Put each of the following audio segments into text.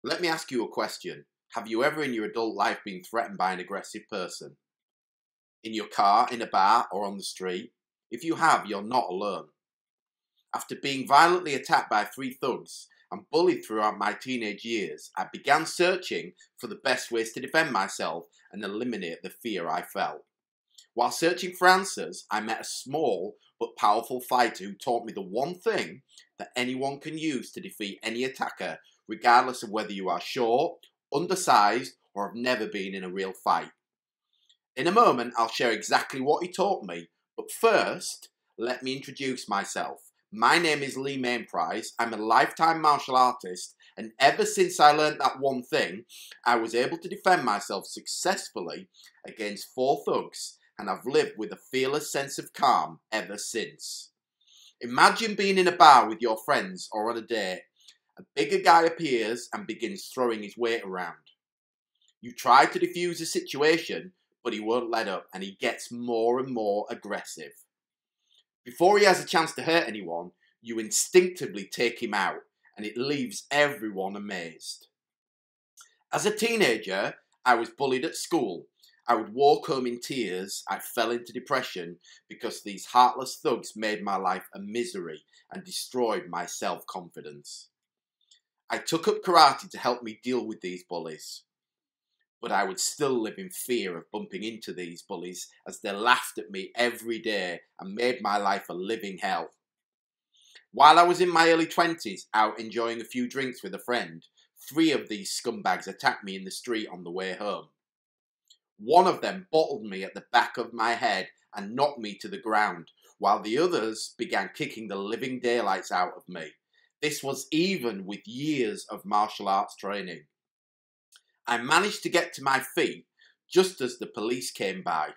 Let me ask you a question. Have you ever in your adult life been threatened by an aggressive person? In your car, in a bar, or on the street? If you have, you're not alone. After being violently attacked by three thugs and bullied throughout my teenage years, I began searching for the best ways to defend myself and eliminate the fear I felt. While searching for answers, I met a small but powerful fighter who taught me the one thing that anyone can use to defeat any attacker, regardless of whether you are short, undersized, or have never been in a real fight. In a moment, I'll share exactly what he taught me, but first, let me introduce myself. My name is Lee Mainprice. I'm a lifetime martial artist, and ever since I learned that one thing, I was able to defend myself successfully against four thugs, and I've lived with a fearless sense of calm ever since. Imagine being in a bar with your friends or on a date. A bigger guy appears and begins throwing his weight around. You try to defuse the situation, but he won't let up and he gets more and more aggressive. Before he has a chance to hurt anyone, you instinctively take him out, and it leaves everyone amazed. As a teenager, I was bullied at school. I would walk home in tears. I fell into depression because these heartless thugs made my life a misery and destroyed my self-confidence. I took up karate to help me deal with these bullies, but I would still live in fear of bumping into these bullies as they laughed at me every day and made my life a living hell. While I was in my early 20s, out enjoying a few drinks with a friend, three of these scumbags attacked me in the street on the way home. One of them bottled me at the back of my head and knocked me to the ground, while the others began kicking the living daylights out of me. This was even with years of martial arts training. I managed to get to my feet just as the police came by.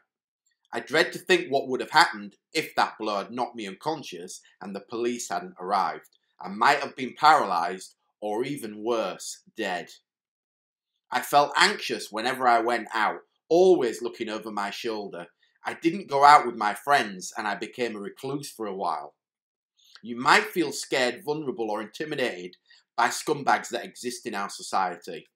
I dread to think what would have happened if that blow had knocked me unconscious and the police hadn't arrived. I might have been paralysed or even worse, dead. I felt anxious whenever I went out, always looking over my shoulder. I didn't go out with my friends and I became a recluse for a while. You might feel scared, vulnerable or intimidated by scumbags that exist in our society.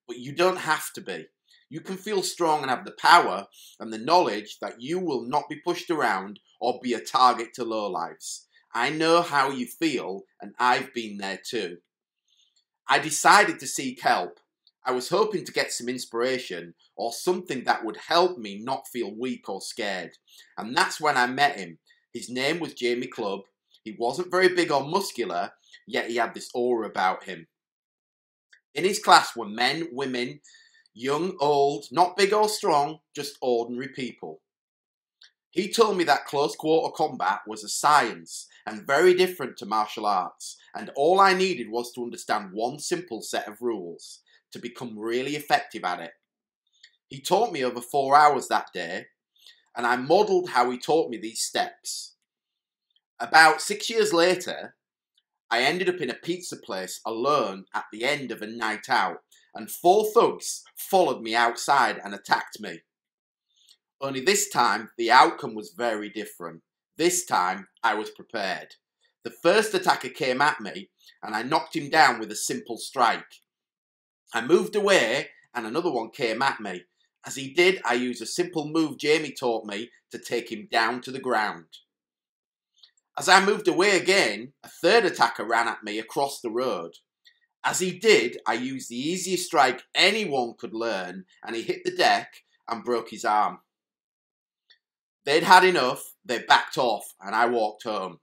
But you don't have to be. You can feel strong and have the power and the knowledge that you will not be pushed around or be a target to lowlifes. I know how you feel and I've been there too. I decided to seek help. I was hoping to get some inspiration or something that would help me not feel weak or scared. And that's when I met him. His name was Jamie Clubb. He wasn't very big or muscular, yet he had this aura about him. In his class were men, women, young, old, not big or strong, just ordinary people. He told me that close quarter combat was a science and very different to martial arts, and all I needed was to understand one simple set of rules to become really effective at it. He taught me over 4 hours that day, and I modelled how he taught me these steps. About 6 years later, I ended up in a pizza place alone at the end of a night out, and four thugs followed me outside and attacked me. Only this time, the outcome was very different. This time, I was prepared. The first attacker came at me, and I knocked him down with a simple strike. I moved away, and another one came at me. As he did, I used a simple move Jamie taught me to take him down to the ground. As I moved away again, a third attacker ran at me across the road. As he did, I used the easiest strike anyone could learn, and he hit the deck and broke his arm. They'd had enough, they backed off, and I walked home.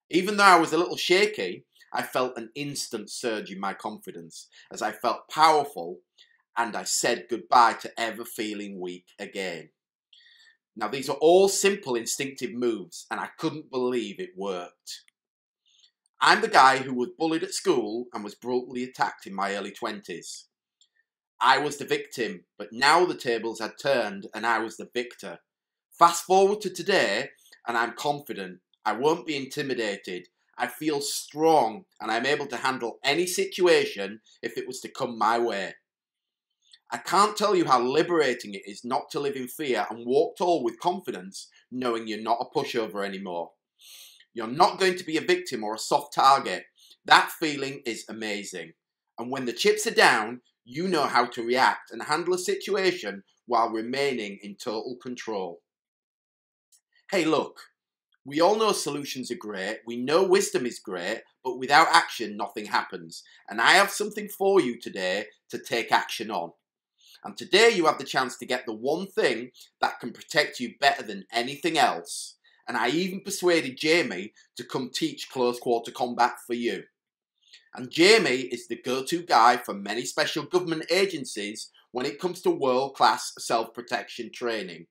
Even though I was a little shaky, I felt an instant surge in my confidence, as I felt powerful, and I said goodbye to ever feeling weak again. Now, these are all simple instinctive moves, and I couldn't believe it worked. I'm the guy who was bullied at school and was brutally attacked in my early 20s. I was the victim, but now the tables had turned and I was the victor. Fast forward to today, and I'm confident. I won't be intimidated. I feel strong, and I'm able to handle any situation if it was to come my way. I can't tell you how liberating it is not to live in fear and walk tall with confidence, knowing you're not a pushover anymore. You're not going to be a victim or a soft target. That feeling is amazing. And when the chips are down, you know how to react and handle a situation while remaining in total control. Hey, look, we all know solutions are great, we know wisdom is great, but without action, nothing happens. And I have something for you today to take action on. And today you have the chance to get the one thing that can protect you better than anything else. And I even persuaded Jamie to come teach close quarter combat for you. And Jamie is the go-to guy for many special government agencies when it comes to world-class self-protection training.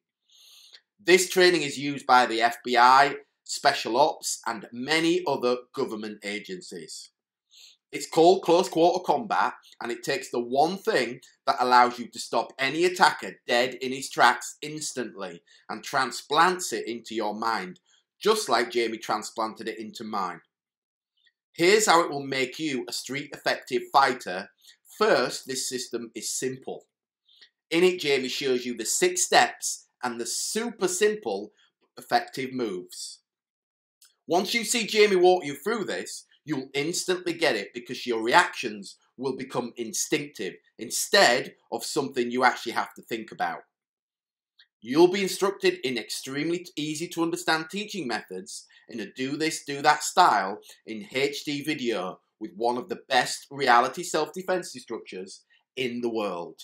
This training is used by the FBI, Special Ops, and many other government agencies. It's called close quarter combat, and it takes the one thing that allows you to stop any attacker dead in his tracks instantly and transplants it into your mind, just like Jamie transplanted it into mine. Here's how it will make you a street effective fighter. First, this system is simple. In it, Jamie shows you the 6 steps and the super simple effective moves. Once you see Jamie walk you through this, you'll instantly get it because your reactions will become instinctive instead of something you actually have to think about. You'll be instructed in extremely easy to understand teaching methods in a do this, do that style in HD video with one of the best reality self-defense instructors in the world.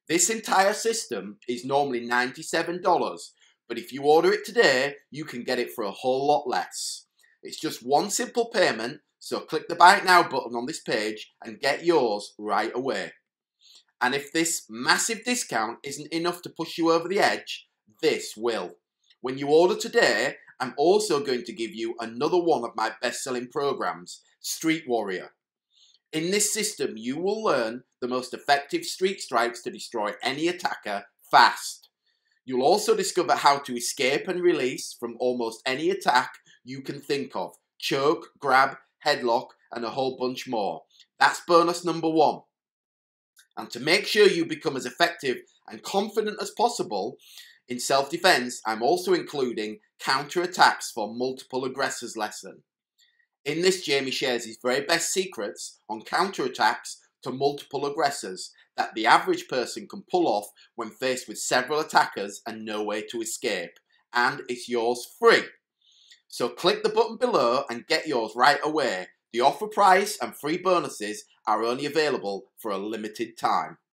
This entire system is normally $97, but if you order it today, you can get it for a whole lot less. It's just one simple payment, so click the Buy It Now button on this page and get yours right away. And if this massive discount isn't enough to push you over the edge, this will. When you order today, I'm also going to give you another one of my best-selling programs, Street Warrior. In this system, you will learn the most effective street strikes to destroy any attacker fast. You'll also discover how to escape and release from almost any attack you can think of. Choke, grab, headlock, and a whole bunch more. That's bonus number 1. And to make sure you become as effective and confident as possible in self-defense, I'm also including counter-attacks for multiple aggressors lesson. In this, Jamie shares his very best secrets on counter-attacks to multiple aggressors that the average person can pull off when faced with several attackers and no way to escape. And it's yours free. So click the button below and get yours right away. The offer price and free bonuses are only available for a limited time.